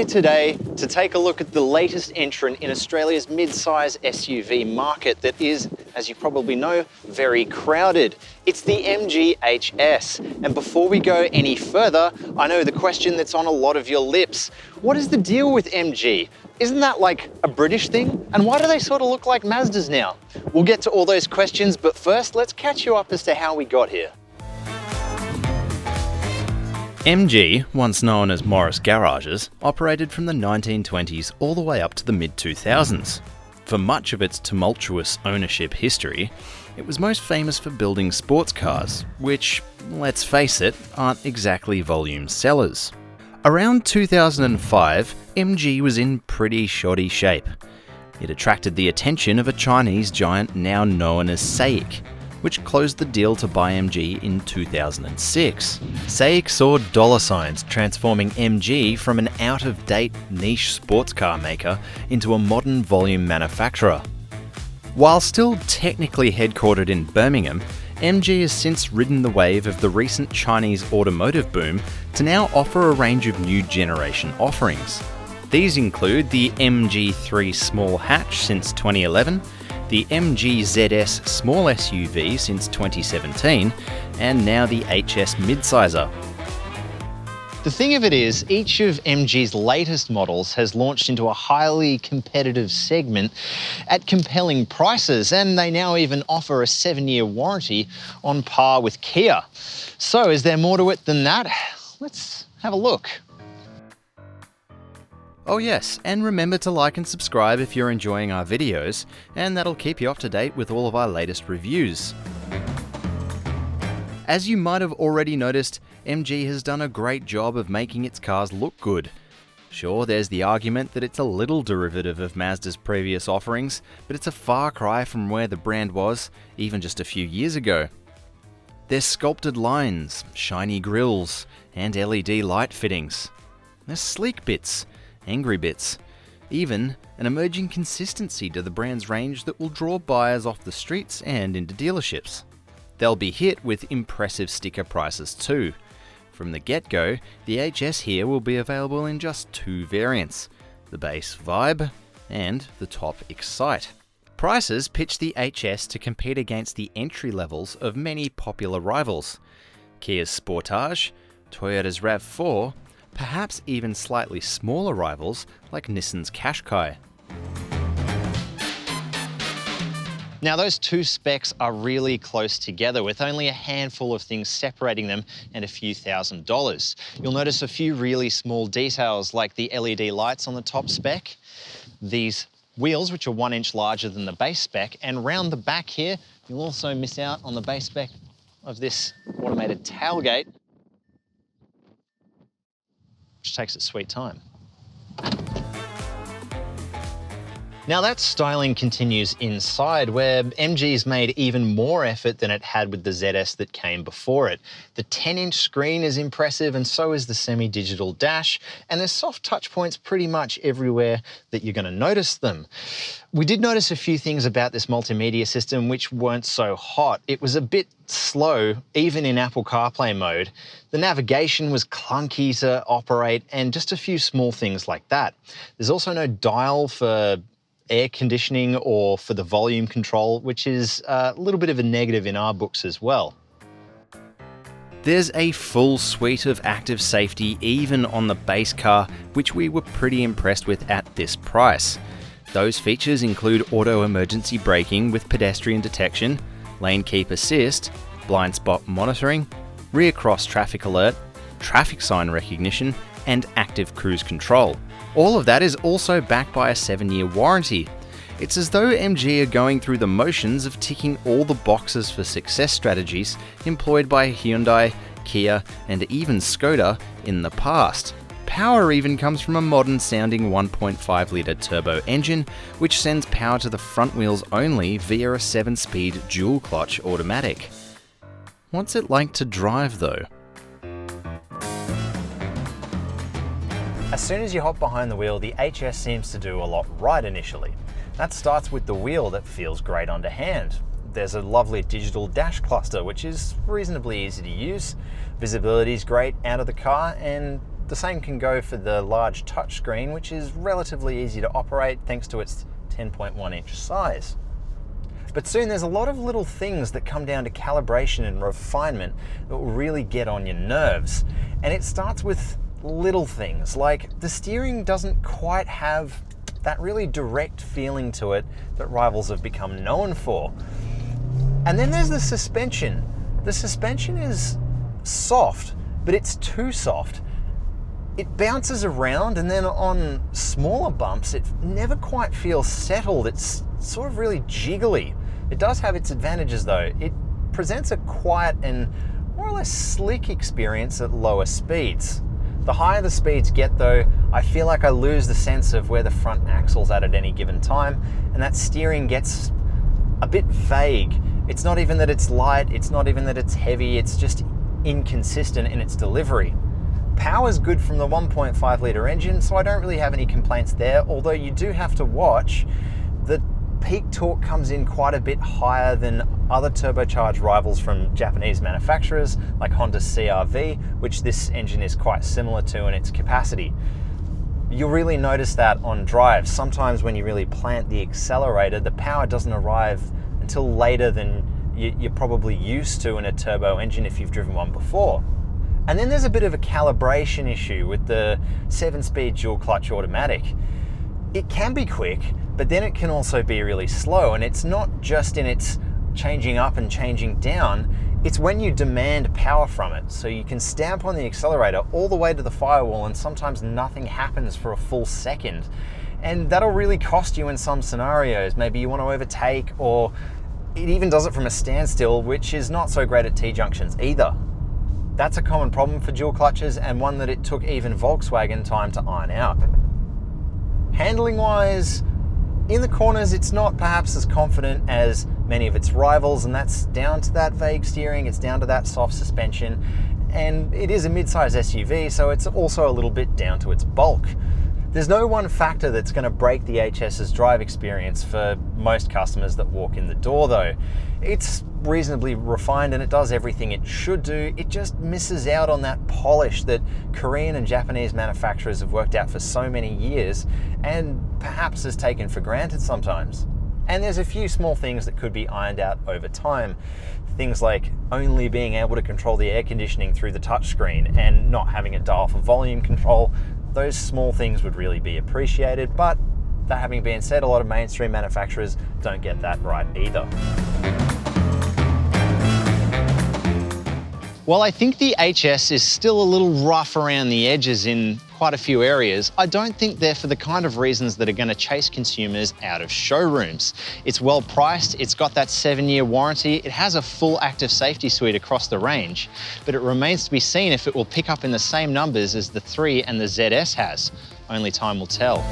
here today to take a look at the latest entrant in Australia's mid-size SUV market that is, as you probably know, very crowded. It's the MG HS. And before we go any further, I know the question that's on a lot of your lips. What is the deal with MG? Isn't that like a British thing? And why do they sort of look like Mazdas now? We'll get to all those questions, but first let's catch you up as to how we got here. MG, once known as Morris Garages, operated from the 1920s all the way up to the mid-2000s. For much of its tumultuous ownership history, it was most famous for building sports cars, which, let's face it, aren't exactly volume sellers. Around 2005, MG was in pretty shoddy shape. It attracted the attention of a Chinese giant now known as SAIC, which closed the deal to buy MG in 2006. SAIC saw dollar signs transforming MG from an out-of-date niche sports car maker into a modern volume manufacturer. While still technically headquartered in Birmingham, MG has since ridden the wave of the recent Chinese automotive boom to now offer a range of new generation offerings. These include the MG3 small hatch since 2011, the MG ZS small SUV since 2017, and now the HS midsizer. The thing of it is, each of MG's latest models has launched into a highly competitive segment at compelling prices, and they now even offer a 7-year warranty on par with Kia. So is there more to it than that? Let's have a look. Oh yes, and remember to like and subscribe if you're enjoying our videos, and that'll keep you up to date with all of our latest reviews. As you might have already noticed, MG has done a great job of making its cars look good. Sure, there's the argument that it's a little derivative of Mazda's previous offerings, but it's a far cry from where the brand was even just a few years ago. There's sculpted lines, shiny grills, and LED light fittings. There's sleek bits, angry bits, even an emerging consistency to the brand's range that will draw buyers off the streets and into dealerships. They'll be hit with impressive sticker prices too. From the get-go, the HS here will be available in just 2 variants, the base Vibe and the top Excite. Prices pitch the HS to compete against the entry levels of many popular rivals: Kia's Sportage, Toyota's RAV4, perhaps even slightly smaller rivals like Nissan's Qashqai. Now those two specs are really close together, with only a handful of things separating them and a few $1,000s. You'll notice a few really small details like the LED lights on the top spec, these wheels which are 1 inch larger than the base spec, and round the back here you'll also miss out on the base spec of this automated tailgate, which takes its sweet time. Now that styling continues inside, where MG's made even more effort than it had with the ZS that came before it. The 10-inch screen is impressive, and so is the semi-digital dash, and there's soft touch points pretty much everywhere that you're going to notice them. We did notice a few things about this multimedia system which weren't so hot. It was a bit slow, even in Apple CarPlay mode. The navigation was clunky to operate, and just a few small things like that. There's also no dial for air conditioning or for the volume control, which is a little bit of a negative in our books as well. There's a full suite of active safety even on the base car, which we were pretty impressed with at this price. Those features include auto emergency braking with pedestrian detection, lane keep assist, blind spot monitoring, rear cross traffic alert, traffic sign recognition, and active cruise control. All of that is also backed by a 7-year warranty. It's as though MG are going through the motions of ticking all the boxes for success strategies employed by Hyundai, Kia, and even Skoda in the past. Power even comes from a modern sounding 1.5-litre turbo engine, which sends power to the front wheels only via a 7-speed dual-clutch automatic. What's it like to drive though? As soon as you hop behind the wheel, the HS seems to do a lot right initially. That starts with the wheel that feels great under hand. There's a lovely digital dash cluster, which is reasonably easy to use. Visibility is great out of the car, and the same can go for the large touchscreen, which is relatively easy to operate thanks to its 10.1-inch size. But soon there's a lot of little things that come down to calibration and refinement that will really get on your nerves. And it starts with little things, like the steering doesn't quite have that really direct feeling to it that rivals have become known for. And then there's the suspension. The suspension is soft, but it's too soft. It bounces around, and then on smaller bumps, it never quite feels settled. It's sort of really jiggly. It does have its advantages though. It presents a quiet and more or less slick experience at lower speeds. The higher the speeds get though, I feel like I lose the sense of where the front axle's at any given time, and that steering gets a bit vague. It's not even that it's light, it's not even that it's heavy, it's just inconsistent in its delivery. Power's good from the 1.5 litre engine, so I don't really have any complaints there, although you do have to watch that peak torque comes in quite a bit higher than other turbocharged rivals from Japanese manufacturers like Honda's CR-V, which this engine is quite similar to in its capacity. You'll really notice that on drive. Sometimes when you really plant the accelerator, the power doesn't arrive until later than you're probably used to in a turbo engine if you've driven one before. And then there's a bit of a calibration issue with the 7-speed dual clutch automatic. It can be quick, but then it can also be really slow, and it's not just in its changing up and changing down, it's when you demand power from it. So you can stamp on the accelerator all the way to the firewall and sometimes nothing happens for a full second. And that'll really cost you in some scenarios. Maybe you want to overtake, or it even does it from a standstill, which is not so great at T-junctions either. That's a common problem for dual clutches, and one that it took even Volkswagen time to iron out. Handling wise, in the corners it's not perhaps as confident as many of its rivals, and that's down to that vague steering, it's down to that soft suspension, and it is a mid-size SUV, so it's also a little bit down to its bulk. There's no one factor that's going to break the HS's drive experience for most customers that walk in the door though. It's reasonably refined and it does everything it should do. It just misses out on that polish that Korean and Japanese manufacturers have worked out for so many years and perhaps is taken for granted sometimes. And there's a few small things that could be ironed out over time. Things like only being able to control the air conditioning through the touchscreen and not having a dial for volume control. Those small things would really be appreciated, but that having been said, a lot of mainstream manufacturers don't get that right either. While I think the HS is still a little rough around the edges in quite a few areas, I don't think they're for the kind of reasons that are going to chase consumers out of showrooms. It's well priced, it's got that 7-year warranty, it has a full active safety suite across the range, but it remains to be seen if it will pick up in the same numbers as the 3 and the ZS has. Only time will tell.